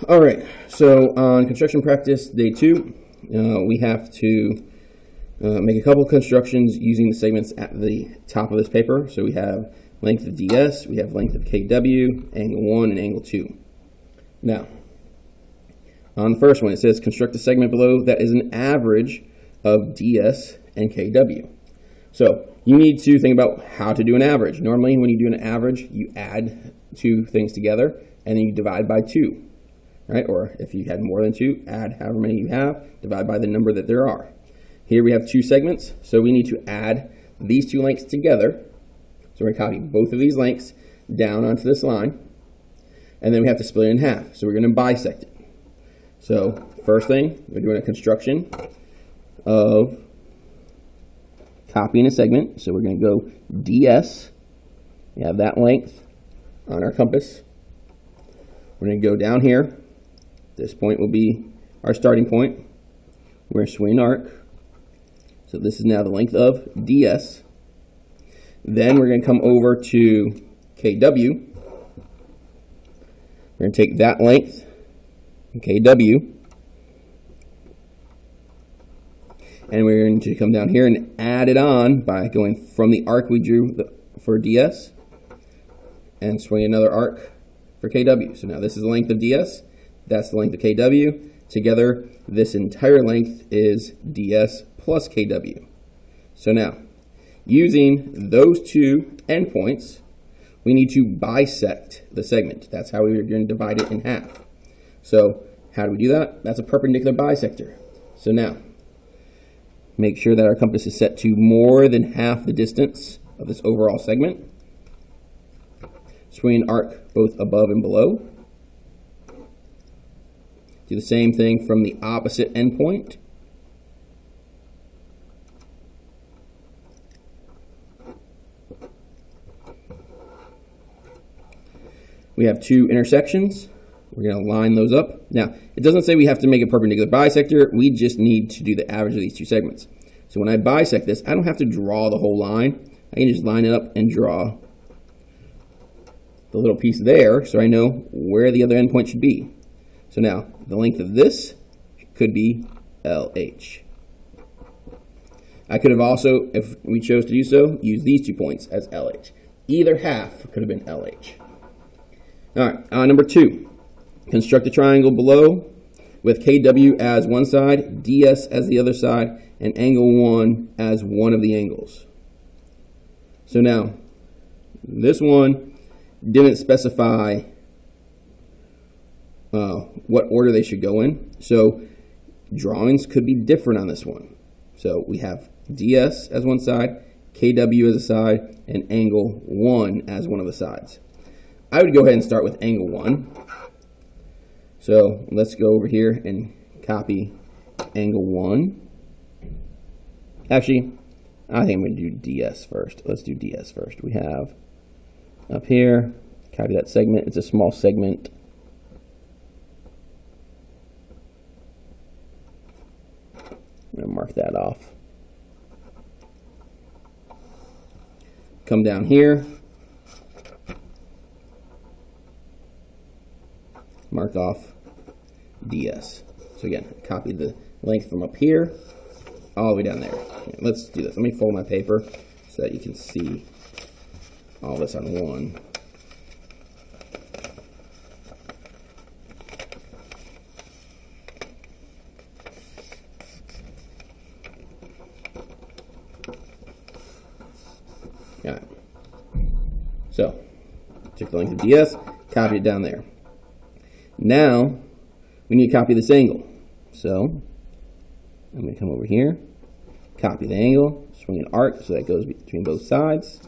All right, so on construction practice day 2, we have to make a couple constructions using the segments at the top of this paper. So we have length of DS, we have length of KW, angle 1, and angle 2. Now, on the first one, it says construct a segment below that is an average of DS and KW. So you need to think about how to do an average. Normally, when you do an average, you add two things together, and then you divide by 2. Right? Or if you had more than 2, add however many you have, divide by the number that there are. Here we have 2 segments, so we need to add these 2 lengths together. So we're going to copy both of these lengths down onto this line, and then we have to split it in half. So we're going to bisect it. So first thing, we're doing a construction of copying a segment. So we're going to go DS. We have that length on our compass. We're going to go down here. This point will be our starting point. We're going to swing an arc. So this is now the length of DS. Then we're going to come over to KW. We're going to take that length, KW, and we're going to come down here and add it on by going from the arc we drew for DS and swing another arc for KW. So now this is the length of DS. That's the length of KW. Together, this entire length is DS plus KW. So now, using those 2 endpoints, we need to bisect the segment. That's how we're going to divide it in half. So how do we do that? That's a perpendicular bisector. So now, make sure that our compass is set to more than half the distance of this overall segment. Swing an arc both above and below. Do the same thing from the opposite endpoint. We have 2 intersections. We're going to line those up. Now, it doesn't say we have to make a perpendicular bisector. We just need to do the average of these 2 segments. So when I bisect this, I don't have to draw the whole line. I can just line it up and draw the little piece there so I know where the other endpoint should be. So now, the length of this could be LH. I could have also, if we chose to do so, use these 2 points as LH. Either half could have been LH. All right, number 2. Construct a triangle below with KW as one side, DS as the other side, and angle 1 as one of the angles. So now, this one didn't specify what order they should go in. So drawings could be different on this one. So we have DS as one side, KW as a side, and angle 1 as one of the sides. I would go ahead and start with angle 1. So let's go over here and copy angle 1. Actually, I think I'm going to do DS first. Let's do DS first. We have up here, copy that segment. It's a small segment. I'm going to mark that off. Come down here. Mark off DS. So again, copy the length from up here all the way down there. Okay, let's do this. Let me fold my paper so that you can see all this on one. Got it. So, took the length of DS, copied it down there. Now, we need to copy this angle. So, I'm going to come over here, copy the angle, swing an arc so that it goes between both sides.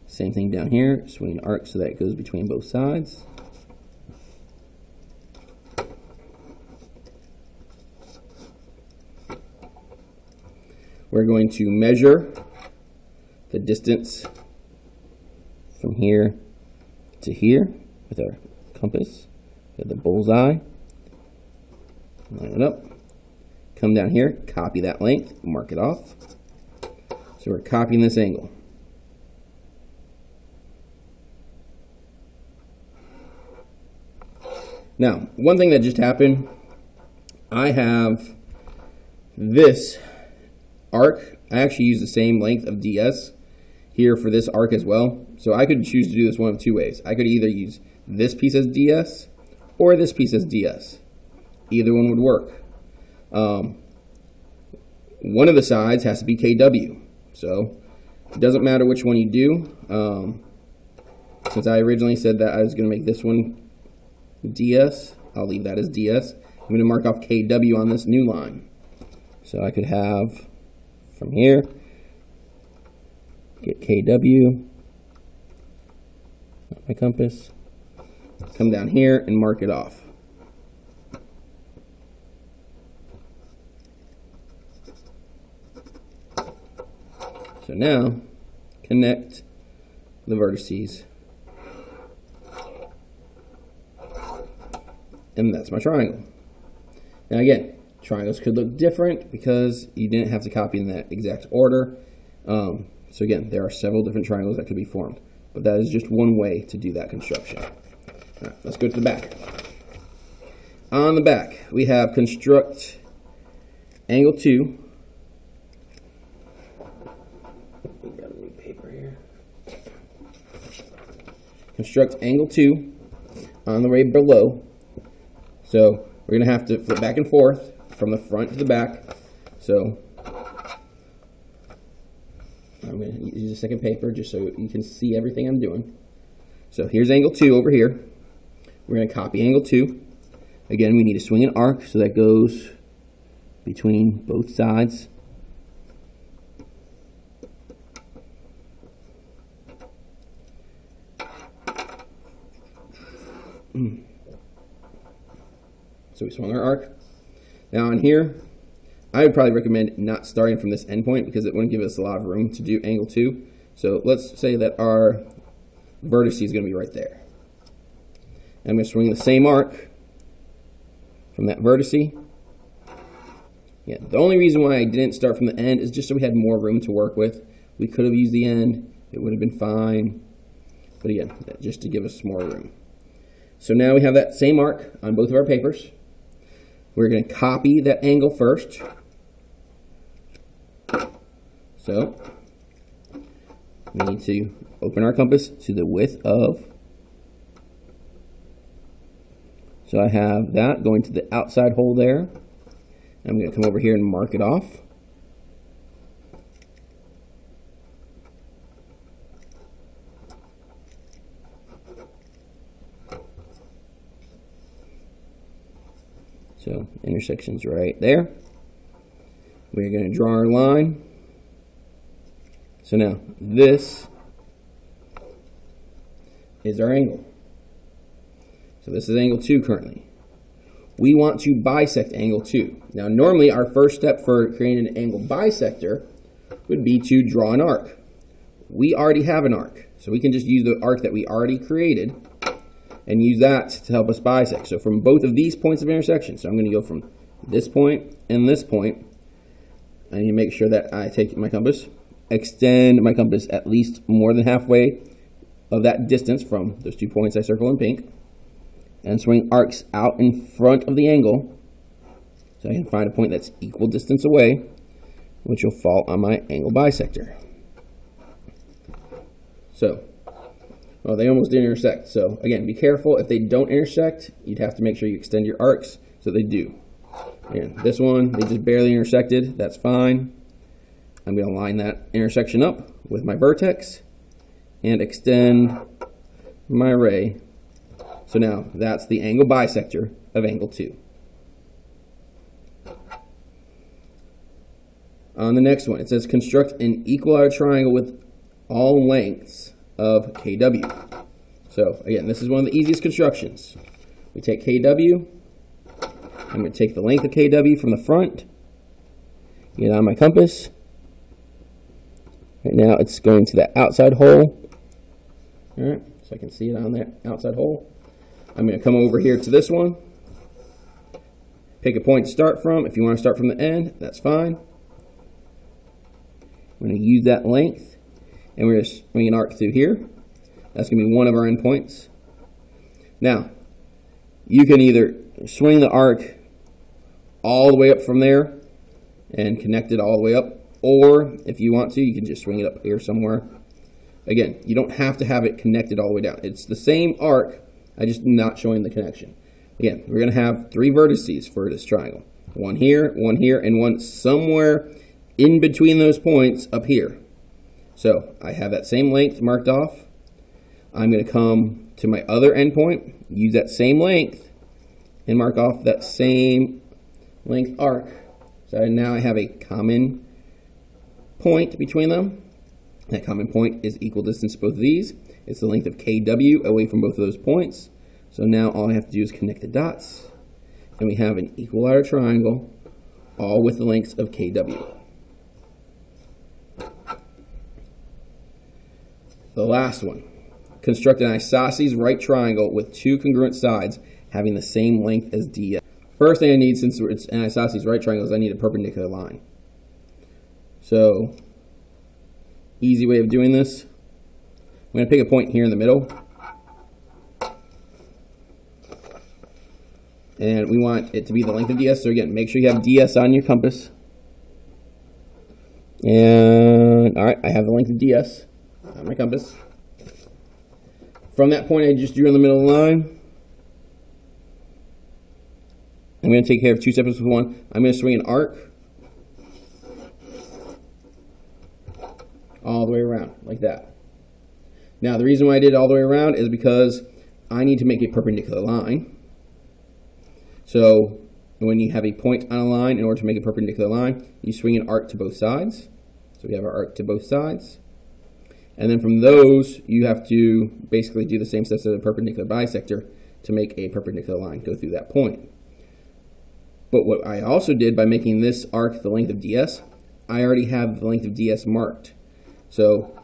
Same thing down here, swing an arc so that it goes between both sides. We're going to measure the distance from here to here with our compass. Get the bullseye, line it up, come down here, copy that length, mark it off. So we're copying this angle. Now, one thing that just happened, I have this arc. I actually use the same length of DS here for this arc as well. So I could choose to do this one of two ways. I could either use this piece as DS or this piece as DS. Either one would work. One of the sides has to be KW. So it doesn't matter which one you do. Since I originally said that I was going to make this one DS, I'll leave that as DS. I'm going to mark off KW on this new line. So I could have from here, get KW, my compass, come down here and mark it off. So now, connect the vertices. And that's my triangle. Now again, triangles could look different because you didn't have to copy in that exact order. So again, there are several different triangles that could be formed, but that is just one way to do that construction. All right, let's go to the back. On the back, we have construct angle 2. We've got a new paper here. Construct angle 2 on the way below. So we're going to have to flip back and forth from the front to the back. So I'm going to use a second paper just so you can see everything I'm doing. So here's angle 2 over here. We're going to copy angle 2. Again, we need to swing an arc so that goes between both sides. So we swung our arc. Now on here, I would probably recommend not starting from this endpoint because it wouldn't give us a lot of room to do angle 2. So let's say that our vertex is going to be right there. And I'm going to swing the same arc from that vertex. Yeah, the only reason why I didn't start from the end is just so we had more room to work with. We could have used the end. It would have been fine. But again, just to give us more room. So now we have that same arc on both of our papers. We're going to copy that angle first. So we need to open our compass to the width of. So I have that going to the outside hole there. I'm going to come over here and mark it off. So intersection's right there. We're going to draw our line. So now this is our angle. So this is angle 2 currently. We want to bisect angle 2. Now normally our first step for creating an angle bisector would be to draw an arc. We already have an arc, so we can just use the arc that we already created and use that to help us bisect. So from both of these points of intersection, so I'm going to go from this point and this point. I need to make sure that I take my compass, extend my compass at least more than halfway of that distance from those 2 points I circle in pink, and swing arcs out in front of the angle so I can find a point that's equal distance away, which will fall on my angle bisector. So, well, they almost didn't intersect. So again, be careful. If they don't intersect, you'd have to make sure you extend your arcs so they do. Again, this one, they just barely intersected. That's fine. I'm going to line that intersection up with my vertex and extend my ray. So now that's the angle bisector of angle 2. On the next one, it says construct an equilateral triangle with all lengths of KW. So again, this is one of the easiest constructions. We take KW. I'm going to take the length of KW from the front. Get on my compass. Right now it's going to the outside hole. All right, so I can see it on that outside hole. I'm going to come over here to this one. Pick a point to start from. If you want to start from the end, that's fine. I'm going to use that length, and we're going to swing an arc through here. That's going to be one of our endpoints. Now, You can either swing the arc all the way up from there and connect it all the way up, or if you want to, you can just swing it up here somewhere. Again, you don't have to have it connected all the way down. It's the same arc, I just not showing the connection. Again, we're going to have 3 vertices for this triangle. One here, and one somewhere in between those points up here. So I have that same length marked off. I'm going to come to my other endpoint, use that same length, and mark off that same length arc. So now I have a common point between them. That common point is equal distance to both of these. It's the length of KW away from both of those points. So now all I have to do is connect the dots, and we have an equilateral triangle, all with the lengths of KW. The last one. Construct an isosceles right triangle with 2 congruent sides having the same length as DS. First thing I need, since it's an isosceles right triangle, is I need a perpendicular line. So, easy way of doing this. I'm going to pick a point here in the middle. And we want it to be the length of DS. So again, make sure you have DS on your compass. And, all right, I have the length of DS on my compass. From that point I just drew in the middle of the line, I'm going to take care of 2 steps with one. I'm going to swing an arc all the way around, like that. Now, the reason why I did it all the way around is because I need to make a perpendicular line. So, when you have a point on a line, in order to make a perpendicular line, you swing an arc to both sides. So we have our arc to both sides. And then from those, you have to basically do the same steps as a perpendicular bisector to make a perpendicular line go through that point. But what I also did by making this arc the length of DS, I already have the length of DS marked. So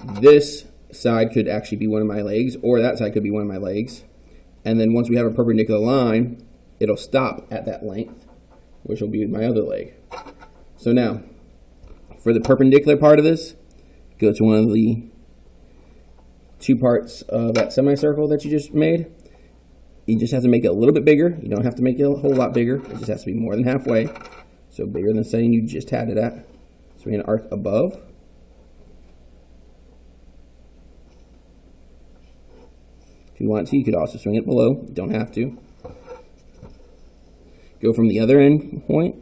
this side could actually be one of my legs, or that side could be one of my legs. And then once we have a perpendicular line, it'll stop at that length, which will be my other leg. So now, for the perpendicular part of this, go to one of the 2 parts of that semicircle that you just made. You just have to make it a little bit bigger. You don't have to make it a whole lot bigger. It just has to be more than halfway. So bigger than the setting you just had it at. So we're going to arc above. If you want to, you could also swing it below. You don't have to. Go from the other end point.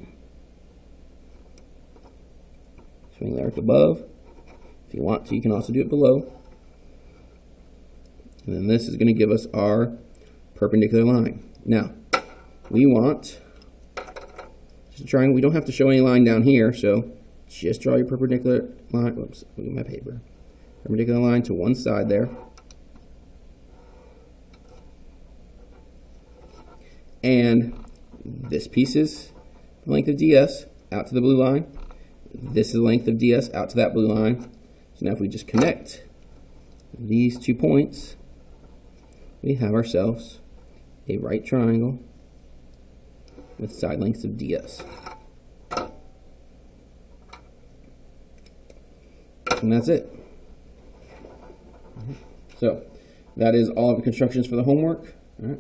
Swing the arc above. If you want to, you can also do it below. And then this is going to give us our perpendicular line. Now, we want just a triangle. We don't have to show any line down here, so just draw your perpendicular line. Whoops, look at my paper. Perpendicular line to one side there. And this piece is the length of DS out to the blue line. This is the length of DS out to that blue line. So now if we just connect these 2 points, we have ourselves a right triangle with side lengths of DS. And that's it. So that is all of the constructions for the homework. All right.